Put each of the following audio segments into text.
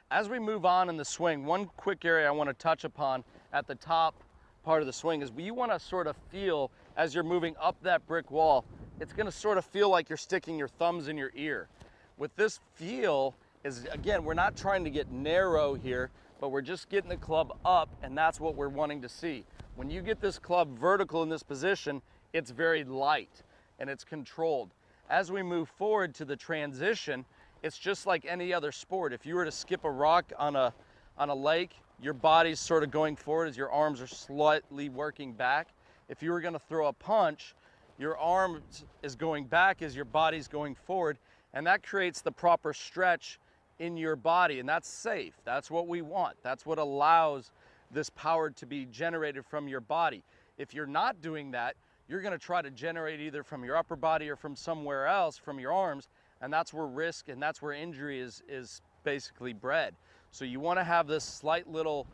As we move on in the swing, one quick area I want to touch upon at the top part of the swing is you want to sort of feel as you're moving up that brick wall, it's going to sort of feel like you're sticking your thumbs in your ear. With this feel is, again, we're not trying to get narrow here, but we're just getting the club up, and that's what we're wanting to see. When you get this club vertical in this position, it's very light and it's controlled. As we move forward to the transition, it's just like any other sport. If you were to skip a rock on a lake, your body's sort of going forward as your arms are slightly working back. If you were going to throw a punch, your arm is going back as your body's going forward, and that creates the proper stretch in your body, and that's safe. That's what we want. That's what allows this power to be generated from your body. If you're not doing that, you're going to try to generate either from your upper body or from somewhere else, from your arms, and that's where risk and that's where injury is basically bred. So you want to have this slight little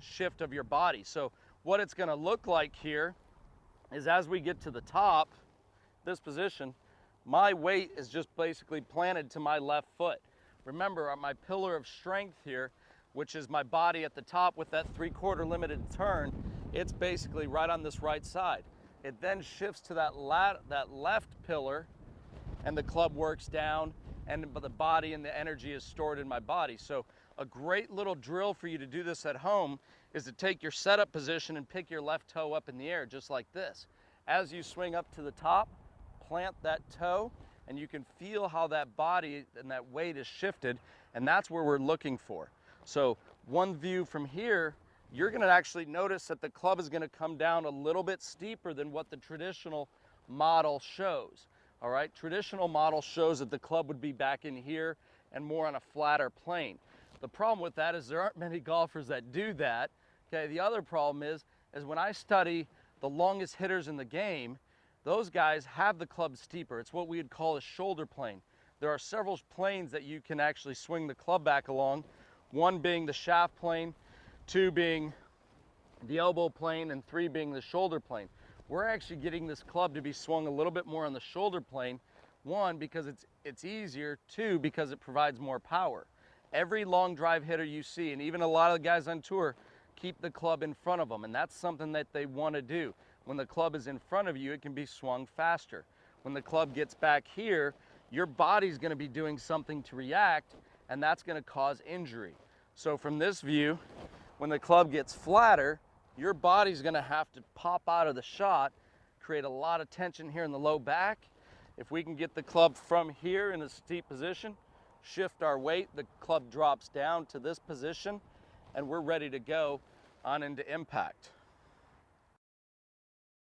shift of your body. So what it's going to look like here is as we get to the top, this position, my weight is just basically planted to my left foot. Remember, my pillar of strength here, which is my body at the top with that 3/4 limited turn, it's basically right on this right side. It then shifts to that left pillar, and the club works down, and the body and the energy is stored in my body. So a great little drill for you to do this at home is to take your setup position and pick your left toe up in the air, just like this. As you swing up to the top, plant that toe, and you can feel how that body and that weight is shifted, and that's where we're looking for. So one view from here, you're going to actually notice that the club is going to come down a little bit steeper than what the traditional model shows. All right, traditional model shows that the club would be back in here and more on a flatter plane. The problem with that is there aren't many golfers that do that. Okay, the other problem is when I study the longest hitters in the game, those guys have the club steeper. It's what we would call a shoulder plane. There are several planes that you can actually swing the club back along, one being the shaft plane, 2 being the elbow plane, and 3 being the shoulder plane. We're actually getting this club to be swung a little bit more on the shoulder plane, 1, because it's easier, 2, because it provides more power. Every long drive hitter you see, and even a lot of the guys on tour, keep the club in front of them, and that's something that they want to do. When the club is in front of you, it can be swung faster. When the club gets back here, your body's going to be doing something to react, and that's going to cause injury. So from this view, when the club gets flatter, your body's going to have to pop out of the shot, create a lot of tension here in the low back. If we can get the club from here in a steep position, shift our weight, the club drops down to this position, and we're ready to go on into impact.